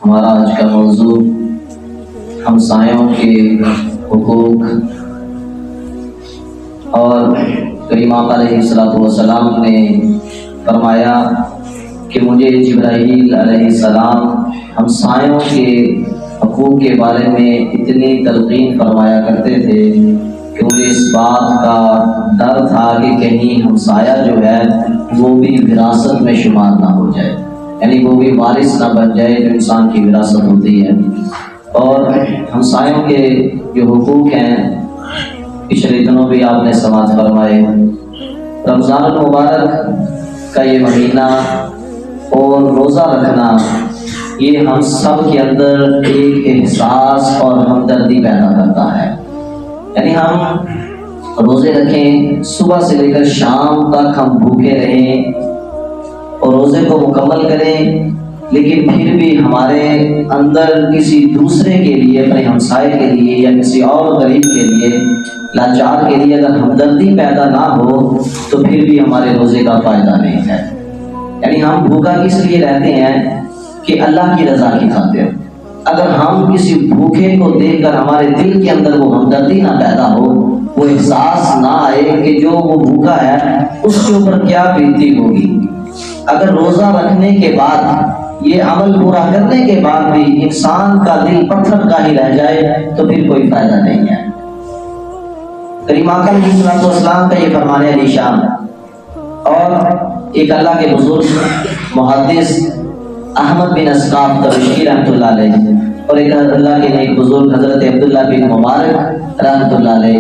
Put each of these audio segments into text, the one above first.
ہمارا آج کا موضوع ہمسایوں کے حقوق اور کریم آقا علیہ السلام نے فرمایا کہ مجھے جبرائیل علیہ السلام ہمسایوں کے حقوق کے بارے میں اتنی تلقین فرمایا کرتے تھے کہ مجھے اس بات کا ڈر تھا کہ کہیں ہمسایہ جو ہے وہ بھی وراثت میں شمار نہ ہو جائے، یعنی وہ بھی وارث نہ بن جائے جو انسان کی وراثت ہوتی ہے۔ اور ہمسایوں کے جو حقوق ہیں پچھلے دنوں بھی آپ نے سماعت فرمائے۔ رمضان المبارک کا یہ مہینہ اور روزہ رکھنا یہ ہم سب کے اندر ایک احساس اور ہمدردی پیدا کرتا ہے، یعنی ہم روزے رکھیں، صبح سے لے کر شام تک ہم بھوکے رہیں اور روزے کو مکمل کریں، لیکن پھر بھی ہمارے اندر کسی دوسرے کے لیے، اپنے ہمسائے کے لیے یا کسی اور غریب کے لیے، لاچار کے لیے اگر ہمدردی پیدا نہ ہو تو پھر بھی ہمارے روزے کا فائدہ نہیں ہے۔ یعنی ہم بھوکا کس لیے رہتے ہیں کہ اللہ کی رضا کی خاطر۔ اگر ہم کسی بھوکے کو دیکھ کر ہمارے دل کے اندر وہ ہمدردی نہ پیدا ہو، وہ احساس نہ آئے کہ جو وہ بھوکا ہے اس کے اوپر کیا بیتی ہوگی، اگر روزہ رکھنے کے بعد یہ عمل پورا کرنے کے بعد بھی انسان کا دل پتھر کا ہی رہ جائے تو پھر کوئی فائدہ نہیں ہے۔ کریم آقا علیہ السلام کا یہ فرمان علی شان، اور ایک اللہ کے بزرگ محدث احمد بن اسقاف تبشکی رحمۃ اللہ علیہ اور ایک اللہ کے نیک بزرگ حضرت عبداللہ بن مبارک رحمۃ اللہ علیہ،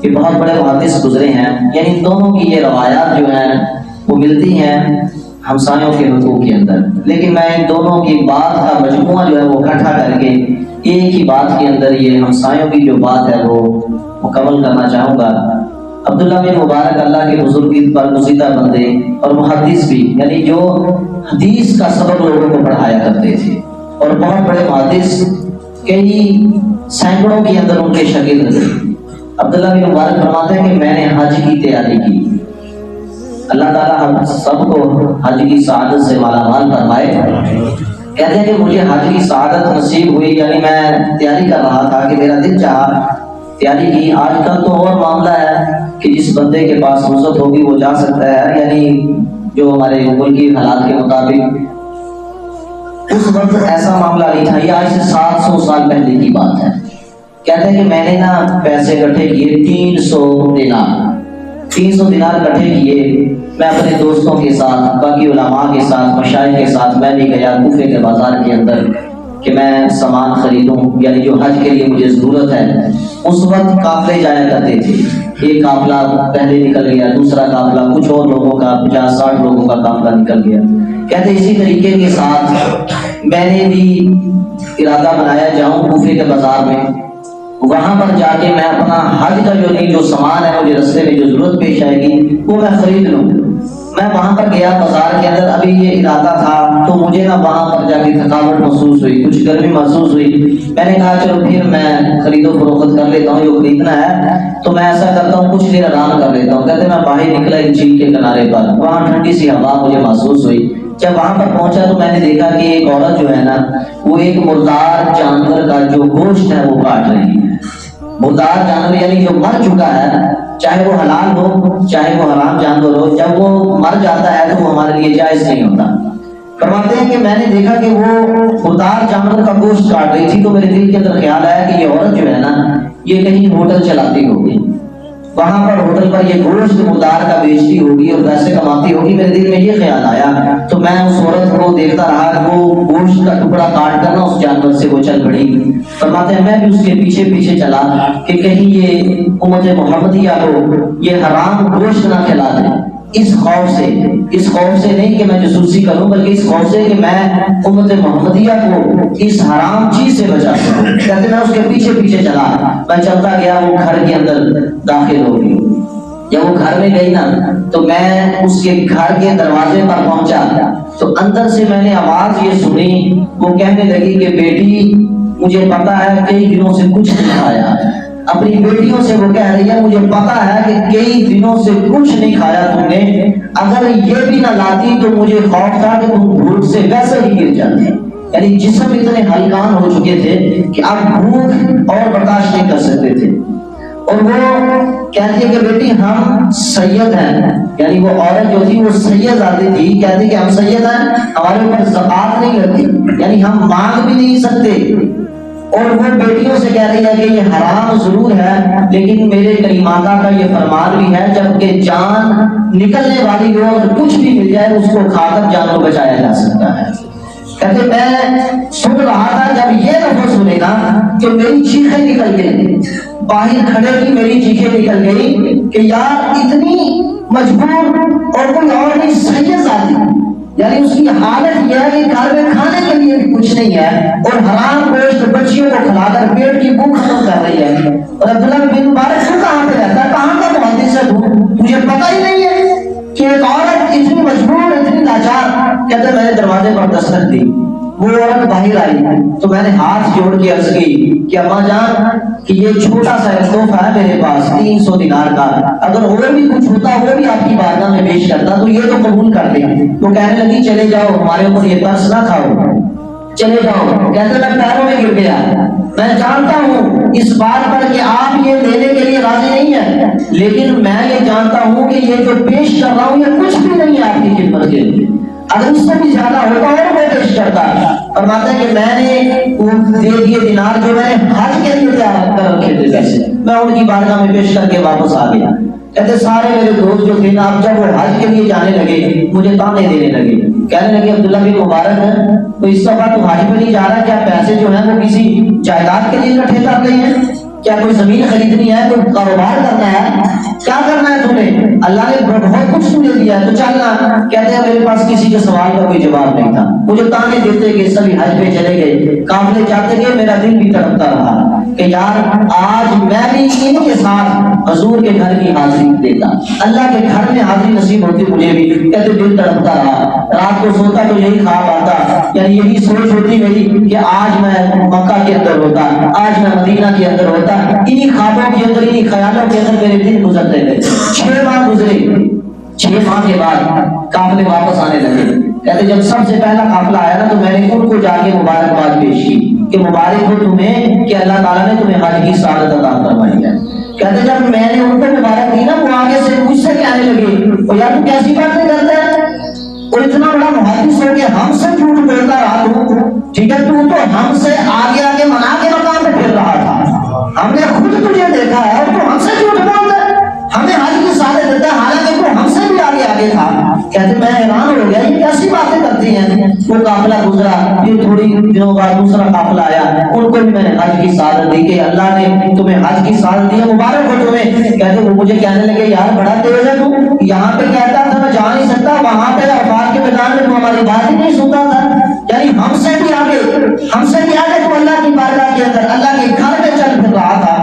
یہ بہت بڑے محدث گزرے ہیں، یعنی دونوں کی یہ روایات جو ہیں وہ ملتی ہیں ہمسایوں کے حقوق کے اندر، لیکن میں ان دونوں کی بات کا مجموعہ جو ہے وہ اکٹھا کر کے ایک ہی بات کے اندر یہ ہمسایوں کی جو بات ہے وہ مکمل کرنا چاہوں گا۔ عبداللہ بن مبارک اللہ کے بزرگ برگزیدہ بندے اور محدث بھی، یعنی جو حدیث کا سبق لوگوں کو پڑھایا کرتے تھے، اور بہت بڑے محدث، کئی سینکڑوں کے اندر ان کے شاگرد تھے۔ عبداللہ بن مبارک فرماتے ہیں کہ میں نے حج کی تیاری کی، اللہ تعالیٰ ہم سب کو حج کی سعادت سے مالا مال فرمائے۔ کہتے ہیں کہ مجھے حج کی سعادت نصیب ہوئی، یعنی میں تیاری کر رہا تھا کہ میرا دل چاہا، تیاری کی۔ آج کل تو اور معاملہ ہے کہ جس بندے کے پاس رخصت ہوگی وہ جا سکتا ہے، یعنی جو ہمارے ملکی حالات کے مطابق، اس وقت ایسا معاملہ نہیں تھا، یہ آج سے 700 سال پہلے کی بات ہے۔ کہتے ہیں کہ میں نے نا پیسے اکٹھے کیے 300 دینار اکٹھے کیے، میں اپنے دوستوں کے ساتھ، باقی علماء کے ساتھ، مشائخ کے ساتھ میں بھی گیا کوفے کے بازار کے اندر کہ میں سامان خریدوں، یعنی جو حج کے لیے مجھے ضرورت ہے۔ اس وقت قافلے جایا کرتے تھے، ایک قافلہ پہلے نکل گیا، دوسرا قافلہ کچھ اور لوگوں کا 50-60 لوگوں کا قافلہ نکل گیا۔ کہتے اسی طریقے کے ساتھ میں نے بھی ارادہ بنایا جاؤں کوفے کے بازار میں، وہاں پر جا کے میں اپنا حج کا جو سامان ہے، مجھے رستے میں جو ضرورت پیش آئے گی وہ میں خرید لوں۔ میں وہاں پر گیا بازار کے اندر، ابھی یہ ارادہ تھا تو مجھے نا وہاں پر جا کے تھکاوٹ محسوس ہوئی، کچھ گرمی محسوس ہوئی۔ میں نے کہا چلو پھر میں خرید و فروخت کر لیتا ہوں، جو خریدنا ہے تو میں ایسا کرتا ہوں کچھ دیر آرام کر لیتا ہوں۔ کہتے میں باہر نکلا ایک جھیل کے کنارے پر، وہاں ٹھنڈی سی ہوا مجھے محسوس ہوئی۔ جب وہاں پر پہنچا تو میں نے دیکھا کہ ایک عورت جو ہے نا وہ ایک مردار جانور کا جو گوشت ہے وہ کاٹ رہی ہے۔ مردار جانور یعنی جو مر چکا ہے، چاہے وہ حلال ہو چاہے وہ حرام جانور ہو، جب وہ مر جاتا ہے تو وہ ہمارے لیے جائز نہیں ہوتا۔ فرماتے ہیں کہ میں نے دیکھا کہ وہ مردار جانور کا گوشت کاٹ رہی تھی، تو میرے دل کے اندر خیال آیا کہ یہ عورت جو ہے نا یہ کہیں ہوٹل چلاتی ہوگی، وہاں پر ہوٹل پر یہ گوشت مردار کا بیچتی ہوگی اور پیسے کماتی ہوگی۔ میرے دل میں یہ خیال آیا تو میں اس عورت کو دیکھتا رہا، وہ گوشت کا ٹکڑا کاٹ کر نا اس جانور سے وہ چل پڑی۔ فرماتے ہیں میں بھی اس کے پیچھے پیچھے چلا کہ کہیں یہ امت محمدیہ کو یہ حرام گوشت نہ کھلا دے، اس خوف سے نہیں کہ میں جاسوسی کروں، بلکہ اس خوف سے کہ میں امت محمدیہ کو اس حرام چیز سے بچا سکوں۔ کہتے میں اس کے پیچھے پیچھے چلا، میں چلتا گیا، وہ گھر کے اندر داخل ہو گئی۔ جب وہ گھر میں گئی نا تو میں اس کے گھر کے دروازے پر پہنچا تو اندر سے میں نے آواز یہ سنی، وہ کہنے لگی کہ بیٹی مجھے پتا ہے کئی دنوں سے کچھ نہیں کھایا۔ اپنی بیٹیوں سے وہ کہہ رہی ہے مجھے پتا ہے کہ کئی دنوں سے کچھ نہیں کھایا تم نے، اگر یہ بھی نہ لاتی تو مجھے خوف تھا کہ تم بھوک سے ویسے ہی گر جاتی۔ یعنی جسم اتنے ہلکان ہو چکے تھے کہ اب بھوک اور برداشت نہیں کر سکتے تھے. اور وہ کہتی ہے کہ بیٹی ہم سید ہیں، یعنی وہ عورت جو تھی وہ سید آتی تھی، کہتی کہ ہم سید ہیں، ہمارے اوپر زکات نہیں لگتی، یعنی ہم مانگ بھی نہیں سکتے. اور وہ بیٹیوں سے کہہ رہی ہے کہ یہ حرام ضرور ہے لیکن میرے کریم آقا کا یہ فرمان بھی ہے جبکہ جان نکلنے والی ہو اور کچھ بھی مل جائے اس کو کھا کر جان کو بچایا جا سکتا ہے. کہتے میں سن رہا تھا جب یہ لفظ سنے گا کہ میری چیخیں نکل گئی، باہر کھڑے کی میری چیخیں نکل گئی کہ یار اتنی مجبور اور کوئی اور نہیں سید آتی، یعنی اس کی حالت یہ ہے کہ گھر میں کھانے کے لیے بھی کچھ نہیں ہے اور حرام گوشت بچیوں کو کھلا کر پیٹ کی بھوک ختم کر رہی ہے. اور عبداللہ بن مبارک سے کہاں پہ رہتا ہے، کہاں کا محدث ہے تو مجھے پتہ ہی نہیں ہے کہ ایک عورت اتنی مجبور اتنی لاچار. کہتے میں نے دروازے پر دستک دی، وہ عورت باہر آئی تو میں نے ہاتھ جوڑ کے عرض کی کہ اماں جان کہ یہ چھوٹا سا تحفہ ہے میرے پاس 300 دینار کا، اگر اور بھی کچھ ہوتا وہ بھی آپ کی بارگاہ میں پیش کرتا تو یہ تو قبول کر دیں. تو کہنے لگی چلے جاؤ ہمارے اوپر یہ ترس نہ کھاؤ، چلے جاؤ. کہتے میں پیروں میں گر گیا، میں جانتا ہوں اس بات پر کہ آپ یہ دینے کے لیے راضی نہیں ہیں، لیکن میں یہ جانتا ہوں کہ یہ جو پیش کر رہا ہوں یہ کچھ بھی نہیں ہے آپ کی خدمت کے لیے، اگر اس سے بھی زیادہ ہوتا اور میں پیش کرتا. فرماتا ہے کہ میں نے وہ دے دیے دینار جو میں نے حج کے لیے تیار کر رکھے تھے پیسے، میں ان کی بارگاہ میں پیش کر کے واپس آ گیا. کہتے سارے میرے دوست جو تھے نا اب جب وہ حج کے لیے جانے لگے مجھے تانے دینے لگے، کہنے لگے عبداللہ بن مبارک ہے تو اس دفعہ تو حج پہ نہیں جا رہا، کیا پیسے جو ہیں وہ کسی جائیداد کے لیے اکٹھے کر رہے ہیں، کیا کوئی زمین خریدنی ہے، کوئی کاروبار کرنا ہے، کیا کرنا ہے تمہیں، اللہ نے بہت کچھ تمہیں دیا ہے تو چلنا. کہتے ہیں میرے پاس کسی کے سوال کا کوئی جواب نہیں تھا، مجھے تانے دیتے کہ سبھی حج پہ چلے گئے، قافلے جاتے گئے، میرا دل بھی تڑپتا رہا کہ یار آج میں بھی ان کے ساتھ حضور کے گھر کی حاضری دیتا، اللہ کے گھر میں حاضری نصیب ہوتی مجھے بھی. کہتے دل تڑپتا رہا، رات کو سوتا تو یہی خواب آتا، یعنی یہی سوچ ہوتی میری کہ آج میں مکہ کے اندر ہوتا، آج میں مدینہ کے اندر ہوتا. انہی خوابوں کے اندر انہی خیالوں کے اندر میرے دن گزرتے گئے. 6 ماہ گزرے، 6 ماہ کے بعد قافلے واپس آنے لگے. کہتے جب سب سے پہلا قافلہ آیا نا تو میں نے ان کو جا کے مبارکباد پیش کی کہ مبارک ہو تمہیں کہ اللہ تعالیٰ نے تمہیں حج کی سعادت عطا فرمائی ہے. کہتے جب میں نے ان کو مبارک دی نا وہ آگے سے مجھ سے کہنے لگے یار تو کیسی باتیں کرتا ہے، اور اتنا بڑا محدث ہو کے ہم سے جھوٹ بولتا رہا تو ٹھیک ہے، تو ہم سے آگے آگے منا کے مقام پہ پھر رہا تھا، ہم نے خود تجھے دیکھا ہے اور تو ہم سے جھوٹ بولتا ہے، ہمیں حج کی سعادت دیتا ہے حالانکہ تو ہم سے بھی آگے آگے تھا. کہتے میں حیران ہو گیا یہ کیسی باتیں کرتی ہیں. وہ قافلہ گزرا، پھر تھوڑی دنوں بعد دوسرا قافلہ آیا، ان کو بھی میں نے حج کی سعادت دی کہ اللہ نے تمہیں حج کی سعادت دی، مبارک ہو تمہیں. کہتے وہ مجھے کہنے لگے یار بڑا تیز ہے تو، یہاں پہ کہتا تھا میں جا نہیں سکتا، وہاں پہ عرفات کے میدان میں تو ہماری بات ہی نہیں سنتا تھا، یعنی ہم سے بھی آگے تو اللہ کی بارگاہ کے اندر اللہ کے گھر میں چل پھر رہا تھا.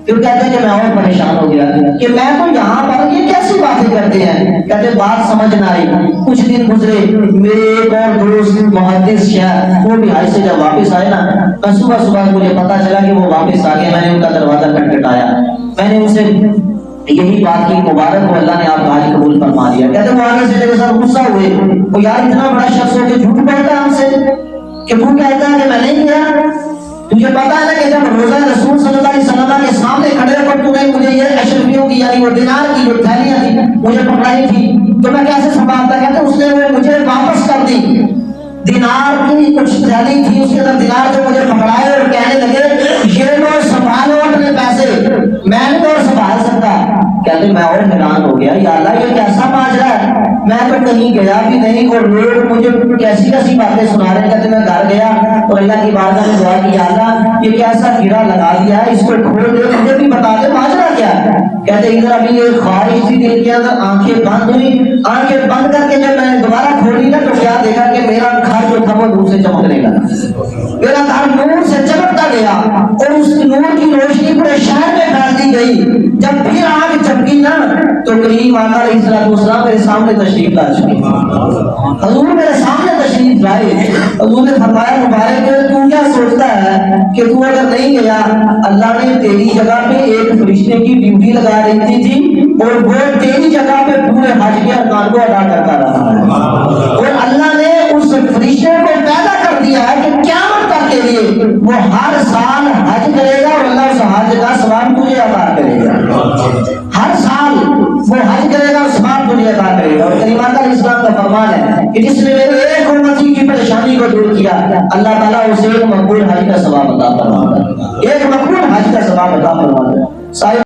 پھر کہتے ہیں کہ میں اور پریشان ہو گیا کہ میں تو یہاں پر یہ کیسی باتیں کرتے ہیں. کہتے بات سمجھ نہ آئی. کچھ دن گزرے، میرے ایک اور دوست محدث شیخ وہ بھی حج سے جب واپس آئے نا، میں صبح مجھے پتا چلا کہ وہ واپس آ گئے. میں نے ان کا دروازہ کھٹکھٹایا، میں نے ان سے یہی بات کی مبارک ہو اللہ نے آپ کا حج قبول فرما دیا. کہتے وہ آگے سے میرے ساتھ غصہ ہوئے، وہ یار اتنا بڑا شخص ہو کے جھوٹ بولتا ہے ہم سے کہ تو کہتا ہے کہ میں نہیں گیا. تجھے پتا ہے نا کہ جب روزہ رسول صلی اللہ علیہ وسلم کے سامنے کھڑے ہو کر تو نے مجھے یہ اشرفیوں کی یعنی وہ دینار کی جو تھیلیاں تھی مجھے پکڑائی تھی تو میں کیسے سنبھالتا. کہتے اس نے وہ مجھے واپس کر دی. دینار کی کچھ تھیلی تھی اس کے اندر دینار جو مجھے پکڑائے اور کہنے لگے یہ لو سنبھالو اپنے پیسے، میں نہیں تو سنبھال سکتا. کہتے میں اور حیران ہو گیا یا اللہ یہ کیسا ماجرا ہے، میں تو کہیں گیا بھی نہیں اور لوگ مجھے کیسی باتیں سنا رہے ہیں. کہتے میں گھر گیا اور اللہ کی بارگاہ میں دعا کی اللہ یہ کیسا کیڑا لگا دیا ہے، اس کو کھول دے مجھے بھی بتا دے ماجرا کیا ہے. کہتے ادھر ابھی یہ خواہش تھی دل کے اندر، آنکھیں بند ہوئی، آنکھیں بند کر کے جب میں نے دوبارہ کھولی نا تو کیا دیکھا کہ میرا گھر جو تھا وہ نور سے چمکنے لگا. میرا گھر نور سے چمکتا گیا اور اس نور کی روشنی پورے شہر میں پھیل دی گئی. جب پھر آنکھ چمکی نا تو کریم آقا علیہ السلام میرے سامنے تشریف لا چکے. حضور میرے سامنے تشریف لائے. حضور نے فرمایا مبارک تو کیا سوچتا ہے کہ تو اگر نہیں گیا اللہ نے تیری جگہ پہ ایک فرشتے کی ڈیوٹی لگا رکھی تھی اور وہ تیری جگہ پہ پورے حج کے ارکان کو ادا کرتا رہا ہے اور اللہ نے اس فرشتے کو پیدا کر دیا ہے ثواب تجھے عطا کرے گا. ہر سال وہ حج کرے گا اور ثواب تجھے عطا کرے گا. اور کریمہ کا اسلام کا فرمان ہے کہ جس نے میرے ایک امتی کی پریشانی کو دور کیا اللہ تعالیٰ اسے ایک مقبول حج کا ثواب عطا فرماتا ہے. ایک مقبول حج کا ثواب عطا فرماتا ہے.